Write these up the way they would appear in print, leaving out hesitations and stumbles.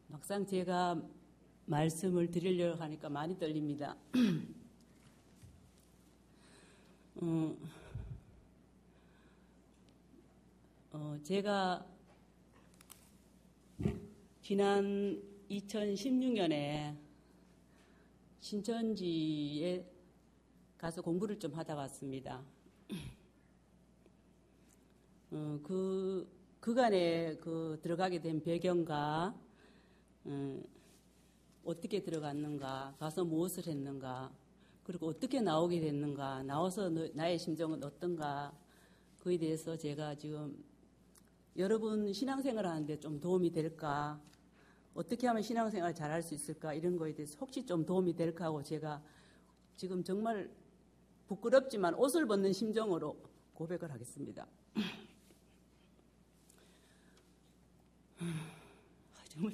막상 제가 말씀을 드리려고 하니까 많이 떨립니다. 제가 지난 2016년에 신천지에 가서 공부를 좀 하다 왔습니다. 그간에 들어가게 된 배경과 어떻게 들어갔는가, 가서 무엇을 했는가, 그리고 어떻게 나오게 됐는가, 나와서 나의 심정은 어떤가, 그에 대해서 제가 지금 여러분 신앙생활 하는데 좀 도움이 될까, 어떻게 하면 신앙생활 잘할 수 있을까, 이런 거에 대해서 혹시 좀 도움이 될까 하고 제가 지금 정말 부끄럽지만 옷을 벗는 심정으로 고백을 하겠습니다. 정말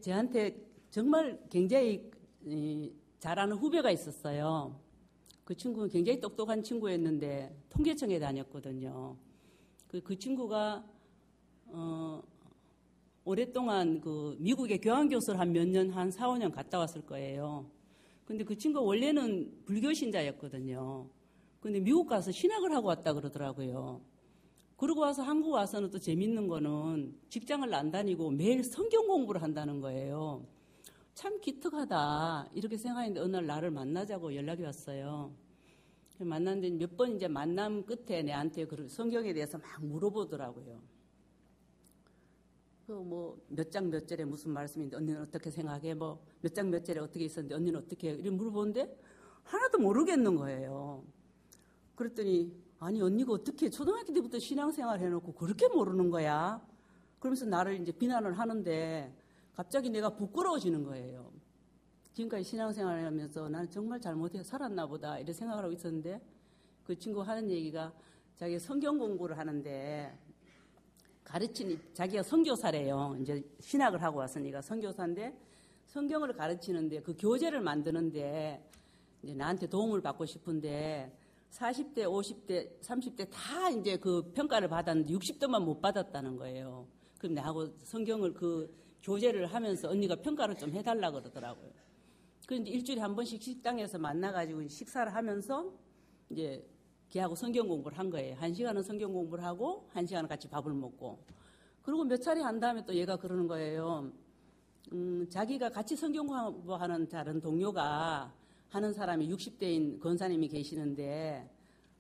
제한테 정말 굉장히 잘하는 후배가 있었어요. 그 친구는 굉장히 똑똑한 친구였는데 통계청에 다녔거든요. 그 친구가 오랫동안 미국에 교환교수를 한 몇 년, 한 4, 5년 갔다 왔을 거예요. 근데 그 친구가 원래는 불교 신자였거든요. 근데 미국 가서 신학을 하고 왔다 그러더라고요. 그러고 와서 한국 와서는 또 재밌는 거는 직장을 안 다니고 매일 성경 공부를 한다는 거예요. 참 기특하다 이렇게 생각했는데 어느 날 나를 만나자고 연락이 왔어요. 만났는데 몇 번 이제 만남 끝에 내한테 성경에 대해서 막 물어보더라고요. 몇 장 몇 절에 무슨 말씀인데 언니는 어떻게 생각해? 몇 장 몇 절에 어떻게 있었는데 언니는 어떻게 해? 이렇게 물어보는데 하나도 모르겠는 거예요. 그랬더니 아니 언니가 어떻게 초등학교 때부터 신앙생활 해놓고 그렇게 모르는 거야? 그러면서 나를 이제 비난을 하는데 갑자기 내가 부끄러워지는 거예요. 지금까지 신앙생활을 하면서 나는 정말 잘못해 살았나 보다 이런 생각을 하고 있었는데 그 친구가 하는 얘기가 자기가 성경 공부를 하는데 자기가 선교사래요. 이제 신학을 하고 왔으니까 선교사인데 성경을 가르치는데 그 교재를 만드는데 이제 나한테 도움을 받고 싶은데 40대, 50대, 30대 다 이제 그 평가를 받았는데 60대만 못 받았다는 거예요. 그럼 나하고 성경을 교재를 하면서 언니가 평가를 좀 해달라 그러더라고요. 그런데 일주일에 한 번씩 식당에서 만나가지고 식사를 하면서 이제 걔하고 성경 공부를 한 거예요. 1시간은 성경 공부를 하고 1시간은 같이 밥을 먹고. 그리고 몇 차례 한 다음에 또 얘가 그러는 거예요. 자기가 같이 성경 공부하는 다른 동료가 하는 사람이 60대인 권사님이 계시는데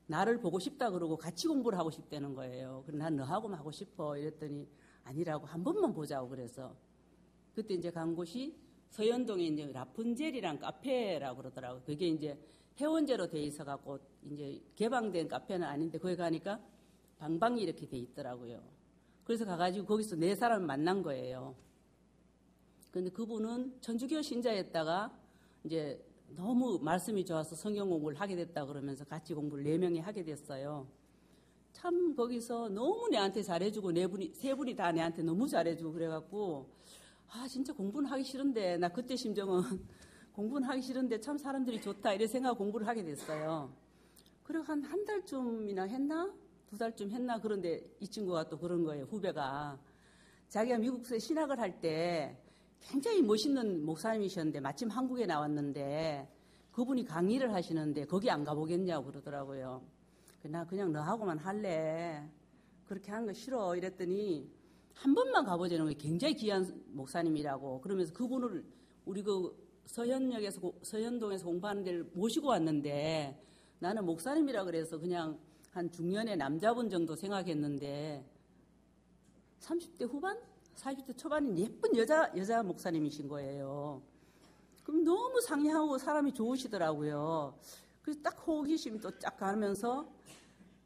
나를 보고 싶다 그러고 같이 공부를 하고 싶다는 거예요. 그래서 난 너하고 하고 싶어 이랬더니 아니라고 한 번만 보자고 그래서 그때 이제 간 곳이 서현동에 이제 라푼젤이란 카페라고 그러더라고요. 그게 이제 회원제로 돼 있어갖고 이제 개방된 카페는 아닌데 거기 가니까 방방이 이렇게 돼 있더라고요. 그래서 가가지고 거기서 4사람을 만난 거예요. 근데 그분은 천주교 신자였다가 이제 너무 말씀이 좋아서 성경 공부를 하게 됐다 그러면서 같이 공부를 4명이 하게 됐어요. 참 거기서 너무 내한테 잘해주고 3분이 다 내한테 너무 잘해주고 그래갖고 진짜 공부는 하기 싫은데 나 그때 심정은 공부는 하기 싫은데 참 사람들이 좋다 이런 생각 공부를 하게 됐어요. 그리고 한 달쯤이나 했나? 2달쯤 했나? 그런데 이 친구가 또 그런 거예요. 후배가 자기가 미국에서 신학을 할 때 굉장히 멋있는 목사님이셨는데 마침 한국에 나왔는데 그분이 강의를 하시는데 거기 안 가보겠냐고 그러더라고요. 나 그냥 너하고만 할래. 그렇게 하는 거 싫어. 이랬더니 한 번만 가보자는 거예요. 굉장히 귀한 목사님이라고. 그러면서 그분을 우리 서현동에서 공부하는 데를 모시고 왔는데 나는 목사님이라 그래서 그냥 한 중년의 남자분 정도 생각했는데 30대 후반? 40대 초반인 예쁜 여자 목사님이신 거예요. 그럼 너무 상냥하고 사람이 좋으시더라고요. 그래서 딱 호기심이 또 쫙 가면서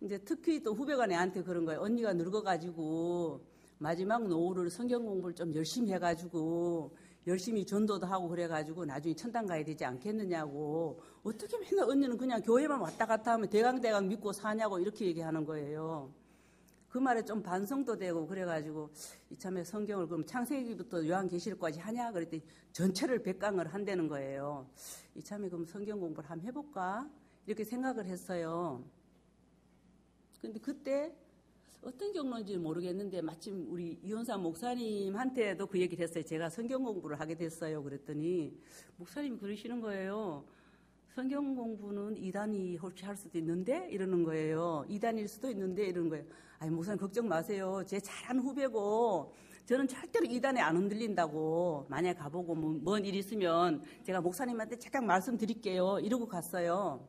이제 특히 또 후배가 내한테 그런 거예요. 언니가 늙어가지고 마지막 노후를 성경 공부를 좀 열심히 해가지고 열심히 전도도 하고 그래가지고 나중에 천당 가야 되지 않겠느냐고 어떻게 맨날 언니는 그냥 교회만 왔다 갔다 하면 대강 믿고 사냐고 이렇게 얘기하는 거예요. 그 말에 좀 반성도 되고 그래가지고 이참에 성경을 그럼 창세기부터 요한계시록까지 하냐 그랬더니 전체를 100강을 한다는 거예요. 이참에 그럼 성경 공부를 한번 해볼까 이렇게 생각을 했어요. 근데 그때 어떤 경로인지 모르겠는데 마침 우리 이혼사 목사님한테도 그 얘기를 했어요. 제가 성경 공부를 하게 됐어요. 그랬더니 목사님이 그러시는 거예요. 성경 공부는 2단이 혹시 할 수도 있는데 이러는 거예요. 2단일 수도 있는데 이러는 거예요. 아니 목사님 걱정 마세요. 제 잘하는 후배고 저는 절대로 2단에 안 흔들린다고. 만약에 가보고 뭔 일 있으면 제가 목사님한테 잠깐 말씀드릴게요. 이러고 갔어요.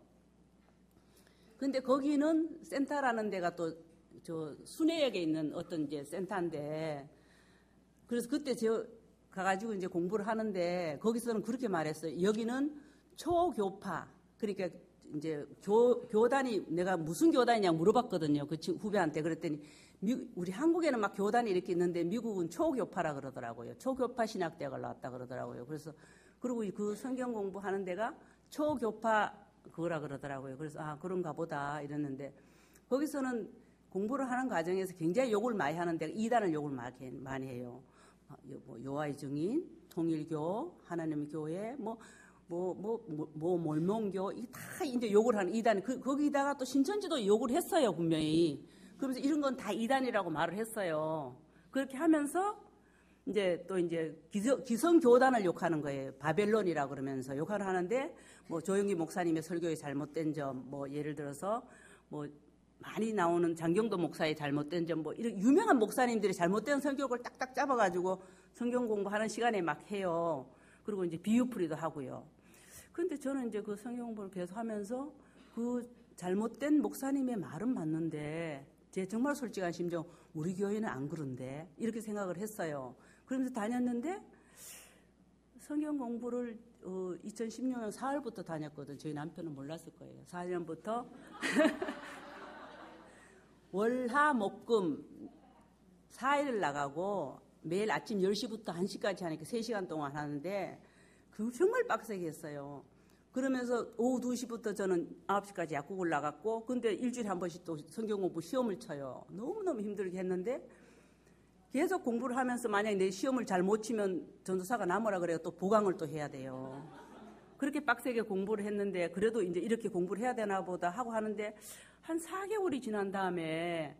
근데 거기는 센터라는 데가 또 저 순회역에 있는 어떤 이제 센터인데, 그래서 그때 저 가가지고 이제 공부를 하는데 거기서는 그렇게 말했어요. 여기는 초교파, 그러니까 이제 교단이, 내가 무슨 교단이냐 물어봤거든요. 그 후배한테. 그랬더니 우리 한국에는 막 교단이 이렇게 있는데 미국은 초교파라 그러더라고요. 초교파 신학대학을 나왔다 그러더라고요. 그래서 그리고 그 성경 공부하는 데가 초교파 그거라 그러더라고요. 그래서 아 그런가 보다 이랬는데, 거기서는 공부를 하는 과정에서 굉장히 욕을 많이 하는데 2단을 욕을 많이 해요. 요하의 증인, 통일교, 하나님의 교회, 몰몬교, 이게 다 이제 욕을 하는 2단. 거기다가 또 신천지도 욕을 했어요, 분명히. 그러면서 이런 건 다 2단이라고 말을 했어요. 그렇게 하면서 이제 또 이제 기성교단을 욕하는 거예요. 바벨론이라고 그러면서 욕을 하는데, 조영기 목사님의 설교에 잘못된 점, 예를 들어서 많이 나오는 장경도 목사의 잘못된 점, 이런 유명한 목사님들이 잘못된 성격을 딱딱 잡아가지고 성경 공부하는 시간에 막 해요. 그리고 이제 비유풀이도 하고요. 그런데 저는 이제 그 성경 공부를 계속 하면서 그 잘못된 목사님의 말은 맞는데, 제 정말 솔직한 심정, 우리 교회는 안 그런데, 이렇게 생각을 했어요. 그러면서 다녔는데, 성경 공부를 2016년 4월부터 다녔거든. 저희 남편은 몰랐을 거예요. 4년부터. 월화목금 4일 나가고 매일 아침 10시부터 1시까지 하니까 3시간 동안 하는데 그 정말 빡세게 했어요. 그러면서 오후 2시부터 저는 9시까지 약국을 나갔고, 근데 일주일에 한 번씩 또 성경 공부 시험을 쳐요. 너무너무 힘들게 했는데 계속 공부를 하면서 만약에 내 시험을 잘 못 치면 전도사가 나무라 그래요. 또 보강을 또 해야 돼요. 그렇게 빡세게 공부를 했는데 그래도 이제 이렇게 공부를 해야 되나 보다 하고 하는데 한 4개월이 지난 다음에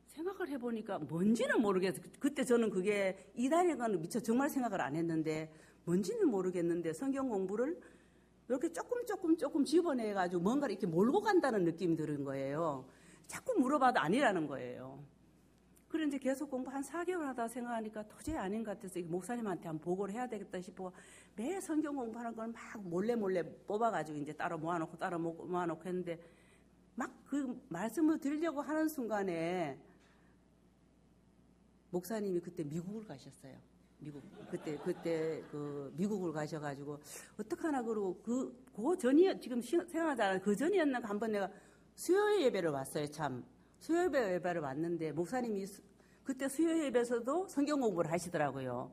생각을 해보니까 뭔지는 모르겠어요. 그때 저는 그게 이단인 건 미처 정말 생각을 안 했는데 뭔지는 모르겠는데 성경 공부를 이렇게 조금 집어내가지고 뭔가를 이렇게 몰고 간다는 느낌이 드는 거예요. 자꾸 물어봐도 아니라는 거예요. 그런데 계속 공부 한 4개월 하다 생각하니까 도저히 아닌 것 같아서 목사님한테 한번 보고를 해야 되겠다 싶어 매일 성경 공부하는 걸 막 몰래 뽑아가지고 이제 따로 모아놓고 했는데 막 그 말씀을 드리려고 하는 순간에 목사님이 그때 미국을 가셨어요. 그때 미국을 가셔가지고 어떡하나 그러고 그 전이 지금 생각하잖아요. 그 전이었나 한번 내가 수요 예배를 왔어요. 참 수요 예배를 왔는데 목사님이 그때 수요 예배에서도 성경 공부를 하시더라고요.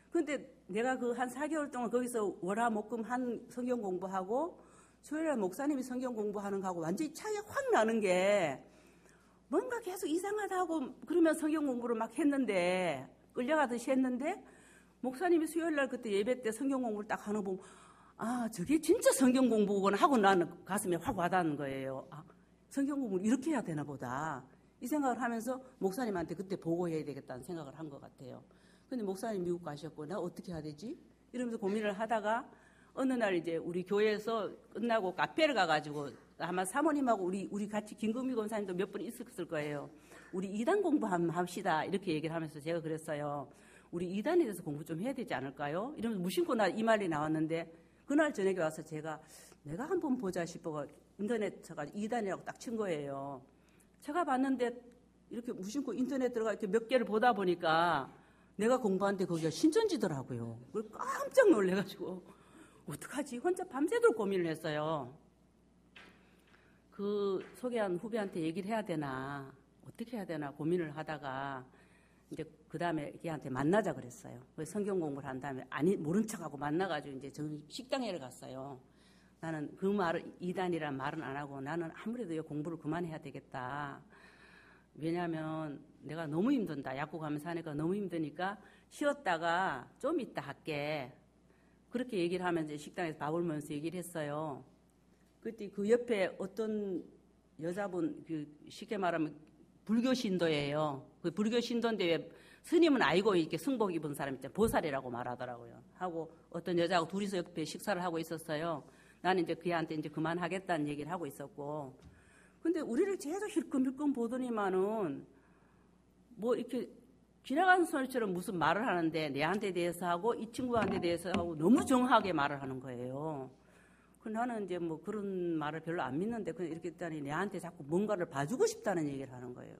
근데 내가 그 한 4개월 동안 거기서 월화목금 한 성경 공부하고 수요일에 목사님이 성경 공부하는 거하고 완전히 차이가 확 나는 게 뭔가 계속 이상하다고 그러면 성경 공부를 막 했는데 끌려가듯이 했는데 목사님이 수요일날 그때 예배 때 성경 공부를 딱 하는 거 보면 아 저게 진짜 성경 공부구나 하고 나는 가슴에 확 와닿는 거예요. 아, 성경 공부를 이렇게 해야 되나 보다 이 생각을 하면서 목사님한테 그때 보고해야 되겠다는 생각을 한 것 같아요. 근데 목사님 미국 가셨고 나 어떻게 해야 되지? 이러면서 고민을 하다가 어느 날 이제 우리 교회에서 끝나고 카페를 가가지고 아마 사모님하고 우리 같이 김금희 권사님도 몇 분 있었을 거예요. 우리 2단 공부 한번 합시다 이렇게 얘기를 하면서 제가 그랬어요. 우리 2단에 대해서 공부 좀 해야 되지 않을까요? 이러면서 무심코 이 말이 나왔는데 그날 저녁에 와서 내가 한번 보자 싶어 인터넷 쳐가지고 2단이라고 딱 친 거예요. 제가 봤는데 이렇게 무심코 인터넷 들어가 이렇게 몇 개를 보다 보니까 내가 공부하는데 거기가 신천지더라고요. 그걸 깜짝 놀래가지고 어떡하지? 혼자 밤새도록 고민을 했어요. 그 소개한 후배한테 얘기를 해야 되나 어떻게 해야 되나 고민을 하다가 이제 그 다음에 걔한테 만나자 그랬어요. 그래서 성경 공부를 한 다음에 모른 척하고 만나가지고 이제 식당에 갔어요. 나는 그 말을 2단이라는 말은 안 하고 나는 아무래도 이 공부를 그만해야 되겠다. 왜냐하면 내가 너무 힘든다. 약국 가면서 하니까 너무 힘드니까 쉬었다가 좀 이따 할게. 그렇게 얘기를 하면서 식당에서 밥을 먹으면서 얘기를 했어요. 그때 그 옆에 어떤 여자분, 쉽게 말하면 불교 신도예요. 그 불교 신도인데 왜 스님은 아이고 이렇게 승복 입은 사람 있잖아요. 보살이라고 말하더라고요. 하고 어떤 여자하고 둘이서 옆에 식사를 하고 있었어요. 나는 이제 그애한테 이제 그만하겠다는 얘기를 하고 있었고. 근데 우리를 계속 힐끔힐끔 보더니만은 뭐 이렇게 지나가는 소리처럼 무슨 말을 하는데 내한테 대해서 하고 이 친구한테 대해서 하고 너무 정확하게 말을 하는 거예요. 그 나는 이제 뭐 그런 말을 별로 안 믿는데 그냥 이렇게 했더니 내한테 자꾸 뭔가를 봐주고 싶다는 얘기를 하는 거예요.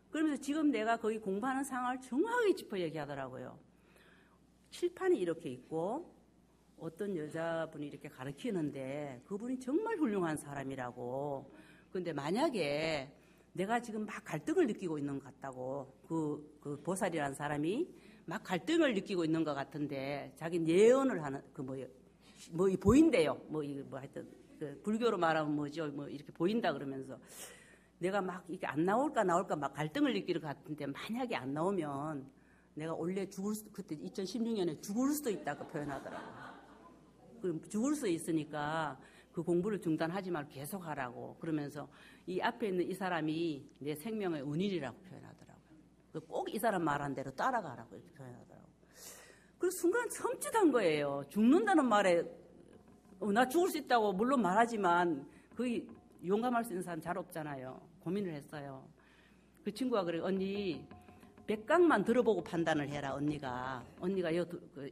그러면서 지금 내가 거기 공부하는 상황을 정확하게 짚어 얘기하더라고요. 칠판이 이렇게 있고 어떤 여자분이 이렇게 가르치는데 그분이 정말 훌륭한 사람이라고. 근데 만약에 내가 지금 막 갈등을 느끼고 있는 것 같다고 그 보살이라는 사람이 막 갈등을 느끼고 있는 것 같은데 자기 예언을 하는 보인대요. 하여튼 그 불교로 말하면 뭐죠? 뭐 이렇게 보인다 그러면서 내가 막 이게 안 나올까 막 갈등을 느끼는 것 같은데 만약에 안 나오면 내가 원래 그때 2016년에 죽을 수도 있다고 표현하더라고요. 그럼 죽을 수 있으니까 그 공부를 중단하지 말고 계속 하라고. 그러면서 이 앞에 있는 이 사람이 내 생명의 은인이라고 표현하더라고요. 꼭 이 사람 말한 대로 따라가라고 이렇게 표현하더라고요. 그래서 순간 섬찟한 거예요. 죽는다는 말에 나 죽을 수 있다고 물론 말하지만 그 용감할 수 있는 사람 잘 없잖아요. 고민을 했어요. 그 친구가 그래, 언니 백강만 들어보고 판단을 해라. 언니가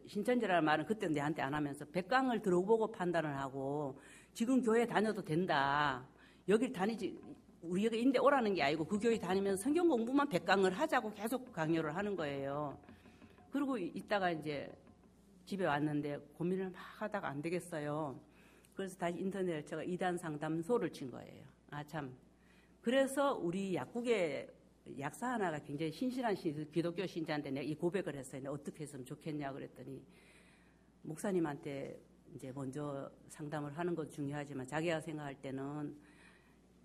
신천지라는 말은 그때 내한테 안 하면서 백강을 들어보고 판단을 하고 지금 교회 다녀도 된다. 여길 다니지 우리 여기 인데 오라는 게 아니고 그 교회 다니면서 성경 공부만 백강을 하자고 계속 강요를 하는 거예요. 그리고 이따가 이제 집에 왔는데 고민을 막 하다가 안 되겠어요. 그래서 다시 인터넷에 제가 이단 상담소를 친 거예요. 아 참. 그래서 우리 약국에 약사 하나가 굉장히 신실한 기독교 신자인데 내가 이 고백을 했어요. 내가 어떻게 했으면 좋겠냐 그랬더니 목사님한테 이제 먼저 상담을 하는 것 중요하지만 자기가 생각할 때는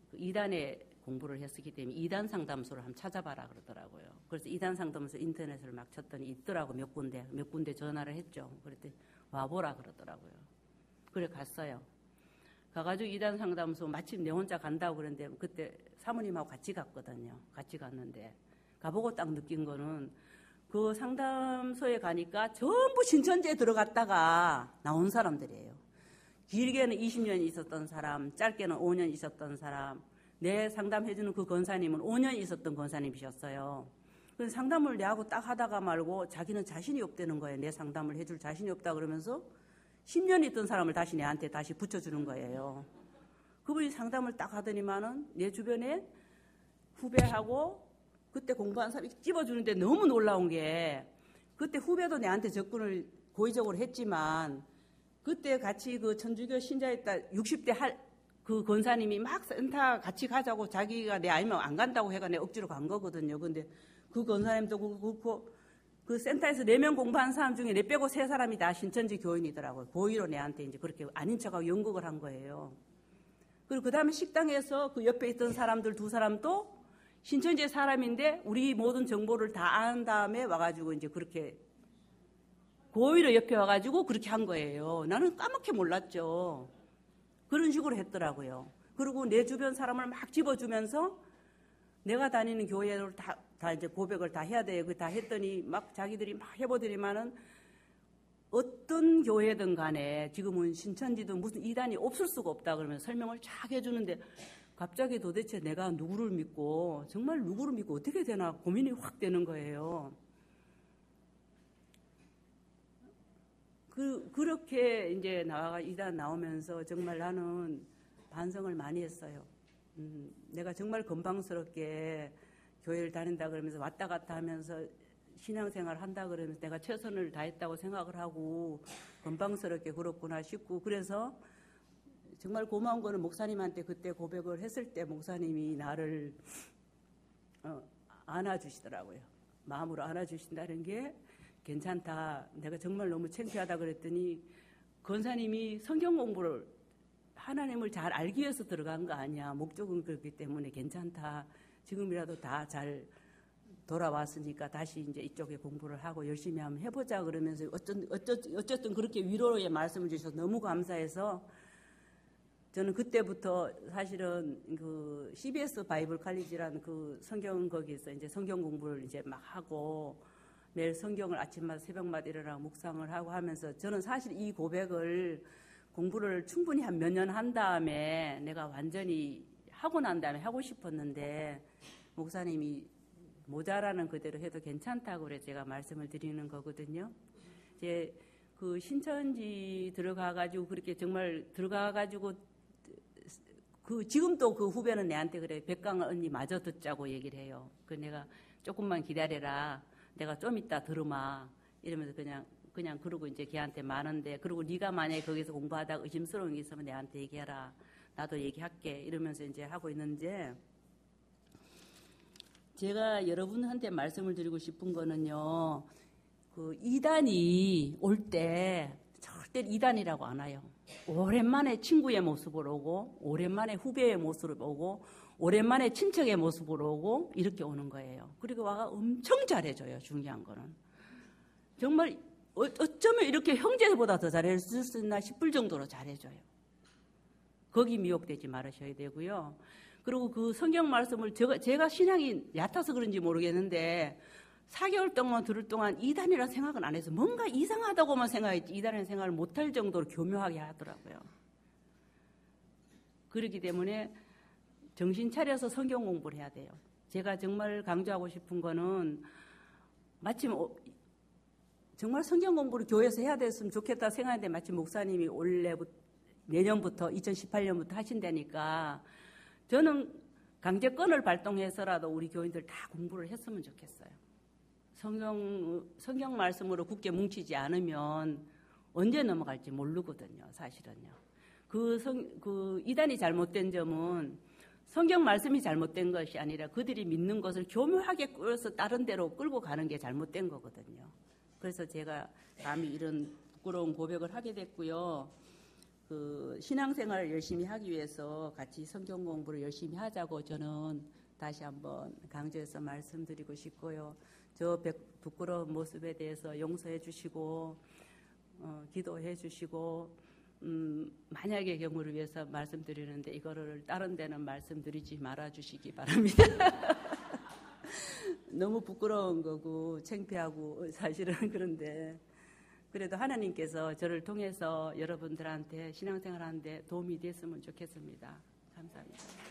그 이단에 공부를 했었기 때문에 이단 상담소를 한번 찾아봐라 그러더라고요. 그래서 이단 상담소 인터넷을 막 쳤더니 있더라고 몇 군데 전화를 했죠. 그랬더니 와보라 그러더라고요. 그래 갔어요. 가가지고 이단 상담소 마침 내 혼자 간다고 그랬는데 그때 사모님하고 같이 갔거든요. 같이 갔는데 가보고 딱 느낀 거는 그 상담소에 가니까 전부 신천지에 들어갔다가 나온 사람들이에요. 길게는 20년 있었던 사람, 짧게는 5년 있었던 사람. 내 상담해주는 그 권사님은 5년 있었던 권사님이셨어요. 그래서 상담을 내하고 딱 하다가 말고 자기는 자신이 없다는 거예요. 내 상담을 해줄 자신이 없다 그러면서 10년 있던 사람을 다시 내한테 다시 붙여주는 거예요. 그분이 상담을 딱 하더니만은 내 주변에 후배하고 그때 공부한 사람이 찝어주는데 너무 놀라운 게 그때 후배도 내한테 접근을 고의적으로 했지만 그때 같이 그 천주교 신자였다 60대 그 권사님이 막 센터 같이 가자고 자기가 내 아니면 안 간다고 해가 내 억지로 간 거거든요. 근데 그 권사님도 그렇고 그 센터에서 4명 공부한 사람 중에 내 빼고 3사람이 다 신천지 교인이더라고요. 고의로 내한테 이제 그렇게 아닌 척하고 연극을 한 거예요. 그리고 그 다음에 식당에서 그 옆에 있던 사람들 2사람도 신천지의 사람인데 우리 모든 정보를 다 안 다음에 와가지고 이제 그렇게 고의로 옆에 와가지고 그렇게 한 거예요. 나는 까맣게 몰랐죠. 그런 식으로 했더라고요. 그리고 내 주변 사람을 막 집어주면서 내가 다니는 교회를 다 이제 고백을 다 해야 돼요. 다 했더니 막 자기들이 막 해보더니만은 어떤 교회든 간에 지금은 신천지도 무슨 이단이 없을 수가 없다 그러면서 설명을 쫙 해주는데 갑자기 도대체 내가 누구를 믿고 정말 누구를 믿고 어떻게 되나 고민이 확 되는 거예요. 그렇게 이제 이단 나오면서 정말 나는 반성을 많이 했어요. 내가 정말 건방스럽게 교회를 다닌다 그러면서 왔다 갔다 하면서 신앙생활 한다 그러면서 내가 최선을 다했다고 생각을 하고 건방스럽게 그렇구나 싶고 그래서 정말 고마운 거는 목사님한테 그때 고백을 했을 때 목사님이 나를 안아주시더라고요. 마음으로 안아주신다는 게 괜찮다. 내가 정말 너무 창피하다 그랬더니 권사님이 성경 공부를 하나님을 잘 알기 위해서 들어간 거 아니야. 목적은 그렇기 때문에 괜찮다. 지금이라도 다 잘 돌아왔으니까 다시 이제 이쪽에 공부를 하고 열심히 한번 해보자 그러면서 어쨌든 그렇게 위로의 말씀을 주셔서 너무 감사해서 저는 그때부터 사실은 그 CBS 바이블 칼리지라는 그 성경 거기서 이제 성경 공부를 이제 막 하고 매일 성경을 아침마다 새벽마다 일어나고 묵상을 하고 하면서 저는 사실 이 고백을 공부를 충분히 한 몇 년 한 다음에 내가 완전히 하고 난 다음에 하고 싶었는데 목사님이 모자라는 그대로 해도 괜찮다고 그래 제가 말씀을 드리는 거거든요. 이제 그 신천지 들어가가지고 그렇게 정말 들어가가지고 그 지금도 그 후배는 내한테 그래 백강 언니 마저 듣자고 얘기를 해요. 그 내가 조금만 기다려라. 내가 좀 이따 들으마. 이러면서 그냥 그러고 이제 걔한테 많은데 그리고 네가 만약에 거기서 공부하다가 의심스러운 게 있으면 내한테 얘기해라. 나도 얘기할게. 이러면서 이제 하고 있는데 제가 여러분한테 말씀을 드리고 싶은 거는요. 그 이단이 올 때 절대 이단이라고 안 와요. 오랜만에 친구의 모습을 오고 오랜만에 후배의 모습을 보고 오랜만에 친척의 모습을 오고 이렇게 오는 거예요. 그리고 와가 엄청 잘해줘요. 중요한 거는. 정말 어쩌면 이렇게 형제보다 더 잘해줄 수 있나 싶을 정도로 잘해줘요. 거기 미혹되지 말으셔야 되고요. 그리고 그 성경 말씀을 제가 신앙이 얕아서 그런지 모르겠는데 4개월 동안 들을 동안 이단이라는 생각은 안 해서 뭔가 이상하다고만 생각했지 이단이라는 생각을 못할 정도로 교묘하게 하더라고요. 그렇기 때문에 정신 차려서 성경 공부를 해야 돼요. 제가 정말 강조하고 싶은 거는 마침 정말 성경 공부를 교회에서 해야 됐으면 좋겠다 생각했는데 마침 목사님이 내년부터 2018년부터 하신다니까 저는 강제권을 발동해서라도 우리 교인들 다 공부를 했으면 좋겠어요. 성경 말씀으로 굳게 뭉치지 않으면 언제 넘어갈지 모르거든요, 사실은요. 그 이단이 잘못된 점은 성경 말씀이 잘못된 것이 아니라 그들이 믿는 것을 교묘하게 끌어서 다른 데로 끌고 가는 게 잘못된 거거든요. 그래서 제가 감히 이런 부끄러운 고백을 하게 됐고요. 그 신앙생활을 열심히 하기 위해서 같이 성경 공부를 열심히 하자고 저는 다시 한번 강조해서 말씀드리고 싶고요. 저 부끄러운 모습에 대해서 용서해 주시고 기도해 주시고 만약의 경우를 위해서 말씀드리는데 이거를 다른 데는 말씀드리지 말아 주시기 바랍니다. 너무 부끄러운 거고 창피하고 사실은 그런데 그래도 하나님께서 저를 통해서 여러분들한테 신앙생활하는데 도움이 됐으면 좋겠습니다. 감사합니다.